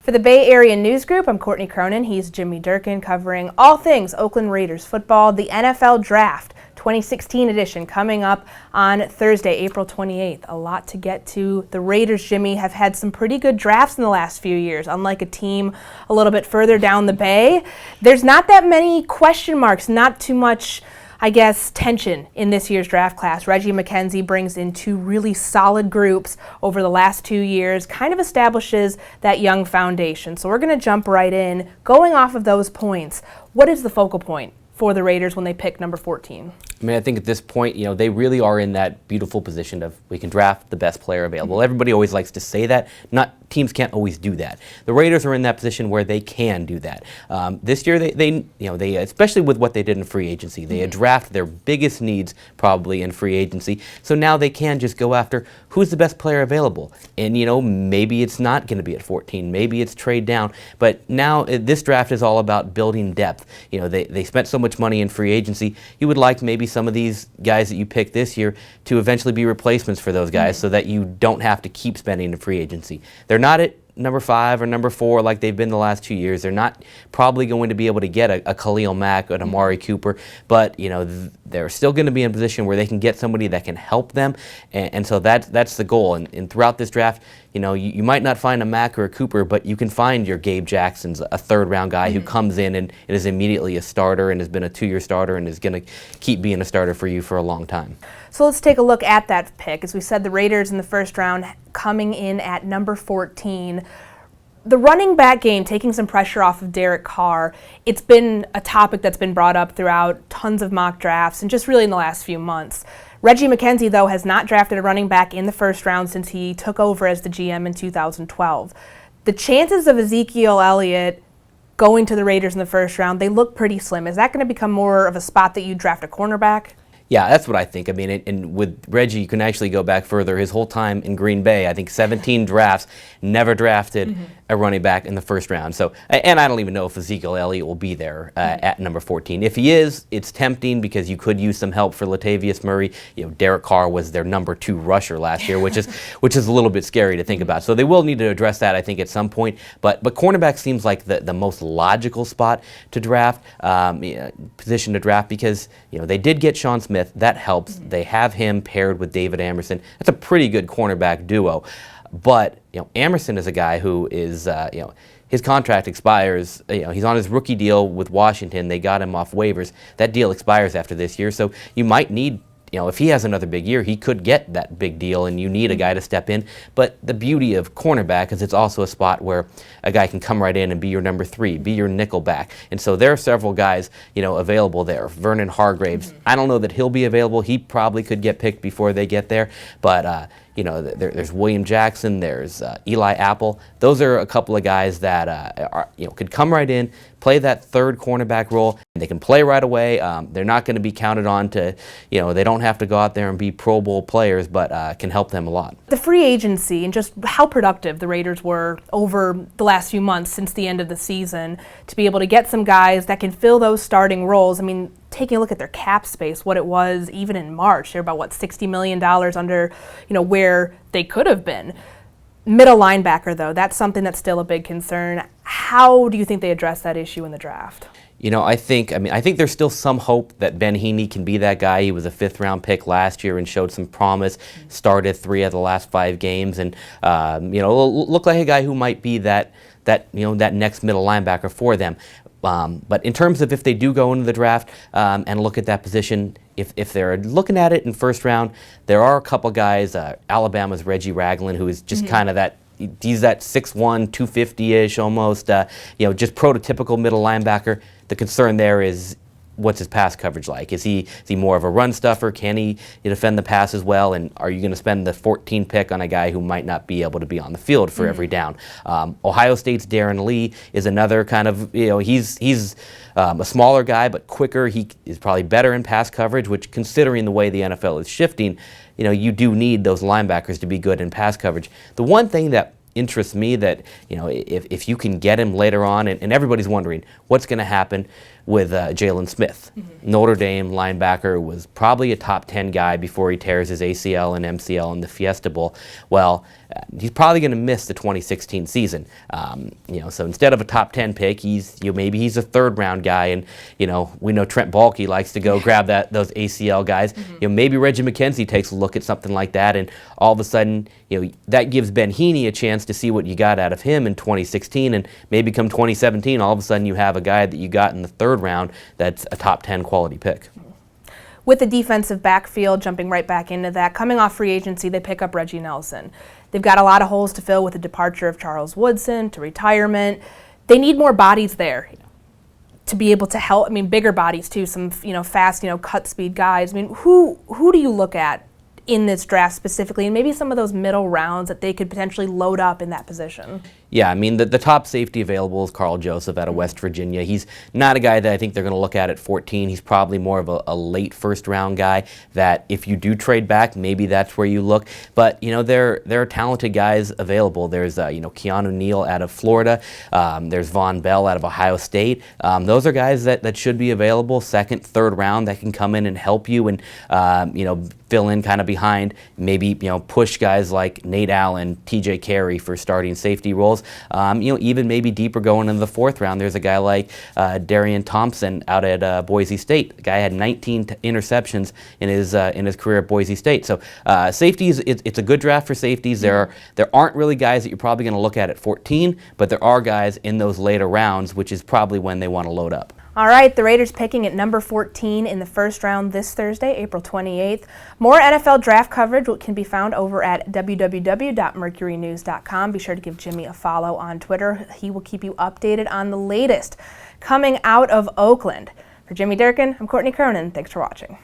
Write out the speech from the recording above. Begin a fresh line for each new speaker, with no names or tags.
For the Bay Area News Group, I'm Courtney Cronin. He's Jimmy Durkin, covering all things Oakland Raiders football. The NFL Draft 2016 edition coming up on Thursday, April 28th. A lot to get to. The Raiders, Jimmy, have had some pretty good drafts in the last few years. Unlike a team a little bit further down the Bay, there's not that many question marks, not too much, I guess, tension in this year's draft class. Reggie McKenzie brings in two really solid groups over the last 2 years, kind of establishes that young foundation. So we're going to jump right in. Going off of those points, what is the focal point for the Raiders when they pick number 14?
I mean, I think at this point, they really are in that beautiful position of we can draft the best player available. Everybody always likes to say that. Teams can't always do that. The Raiders are in that position where they can do that. This year, they especially with what they did in free agency, they had drafted their biggest needs probably in free agency. So now they can just go after who's the best player available. And maybe it's not going to be at 14, maybe it's trade down. But now this draft is all about building depth. They spent so much money in free agency. You would like maybe some of these guys that you pick this year to eventually be replacements for those guys, so that you don't have to keep spending in free agency. They're not at number 5 or number 4 like they've been the last 2 years. They're not probably going to be able to get a Khalil Mack or an Amari Cooper, but they're still going to be in a position where they can get somebody that can help them, and so that's the goal. And throughout this draft, you might not find a Mack or a Cooper, but you can find your Gabe Jackson's, a third-round guy who comes in and is immediately a starter and has been a 2-year starter and is going to keep being a starter for you for a long time.
So let's take a look at that pick. As we said, the Raiders in the first round coming in at number 14. The running back game, taking some pressure off of Derek Carr, it's been a topic that's been brought up throughout tons of mock drafts and just really in the last few months. Reggie McKenzie, though, has not drafted a running back in the first round since he took over as the GM in 2012. The chances of Ezekiel Elliott going to the Raiders in the first round, they look pretty slim. Is that going to become more of a spot that you draft a cornerback?
Yeah, that's what I think. I mean, and with Reggie, you can actually go back further. His whole time in Green Bay, I think 17 drafts, never drafted a running back in the first round. So, and I don't even know if Ezekiel Elliott will be there at number 14. If he is, it's tempting because you could use some help for Latavius Murray. Derek Carr was their number 2 rusher last year, which is a little bit scary to think about. So they will need to address that, I think, at some point. But cornerback seems like the most logical spot to draft, position to draft, because they did get Sean Smith. That helps. They have him paired with David Amerson. That's a pretty good cornerback duo. But Amerson is a guy who is his contract expires. He's on his rookie deal with Washington. They got him off waivers. That deal expires after this year. So you might need, if he has another big year, he could get that big deal, and you need a guy to step in. But the beauty of cornerback is it's also a spot where a guy can come right in and be your number 3, be your nickel back. And so there are several guys, available there. Vernon Hargraves, I don't know that he'll be available. He probably could get picked before they get there. But, there's William Jackson, there's Eli Apple. Those are a couple of guys that could come right in, play that third cornerback role. They can play right away. They're not going to be counted on to, they don't have to go out there and be Pro Bowl players, but can help them a lot.
The free agency and just how productive the Raiders were over the last few months since the end of the season to be able to get some guys that can fill those starting roles. I mean, taking a look at their cap space, what it was even in March, they're about, $60 million under, where they could have been. Middle linebacker, though, that's something that's still a big concern. How do you think they address that issue in the draft?
I think there's still some hope that Ben Heaney can be that guy. He was a 5th-round pick last year and showed some promise. Started 3 of the last 5 games, and looked like a guy who might be that next middle linebacker for them. But in terms of if they do go into the draft and look at that position, if they're looking at it in first round, there are a couple guys. Alabama's Reggie Ragland, who is just kind of that. He's that 6'1", 250-ish almost, just prototypical middle linebacker. The concern there is, what's his pass coverage like? Is he more of a run stuffer? Can he defend the pass as well? And are you going to spend the 14 pick on a guy who might not be able to be on the field for every down? Ohio State's Darren Lee is another kind of, he's a smaller guy but quicker. He is probably better in pass coverage, which, considering the way the NFL is shifting, you do need those linebackers to be good in pass coverage. The one thing that interests me that, if you can get him later on, and everybody's wondering what's going to happen with Jalen Smith. Notre Dame linebacker was probably a top 10 guy before he tears his ACL and MCL in the Fiesta Bowl. Well, he's probably going to miss the 2016 season. So instead of a top 10 pick, maybe he's a third-round guy, and we know Trent Baalke likes to go grab those ACL guys. Maybe Reggie McKenzie takes a look at something like that, and all of a sudden, that gives Ben Heaney a chance to see what you got out of him in 2016, and maybe come 2017, all of a sudden you have a guy that you got in the third round that's a top 10 quality pick.
With the defensive backfield, jumping right back into that, coming off free agency, they pick up Reggie Nelson. They've got a lot of holes to fill with the departure of Charles Woodson to retirement. They need more bodies there to be able to help. Bigger bodies too, some fast, cut speed guys. Who do you look at in this draft specifically, and maybe some of those middle rounds that they could potentially load up in that position?
Yeah, the top safety available is Carl Joseph out of West Virginia. He's not a guy that I think they're going to look at 14. He's probably more of a late first-round guy that if you do trade back, maybe that's where you look. But, there are talented guys available. There's, Keanu Neal out of Florida. There's Von Bell out of Ohio State. Those are guys that should be available, second, third round, that can come in and help you and, fill in kind of behind, maybe, push guys like Nate Allen, TJ Carey for starting safety roles. Even maybe deeper going into the fourth round, there's a guy like Darian Thompson out at Boise State. The guy had 19 interceptions in his career at Boise State. So safeties, it's a good draft for safeties. There aren't really guys that you're probably going to look at 14, but there are guys in those later rounds, which is probably when they want to load up.
All right, the Raiders picking at number 14 in the first round this Thursday, April 28th. More NFL draft coverage can be found over at www.mercurynews.com. Be sure to give Jimmy a follow on Twitter. He will keep you updated on the latest coming out of Oakland. For Jimmy Durkin, I'm Courtney Cronin. Thanks for watching.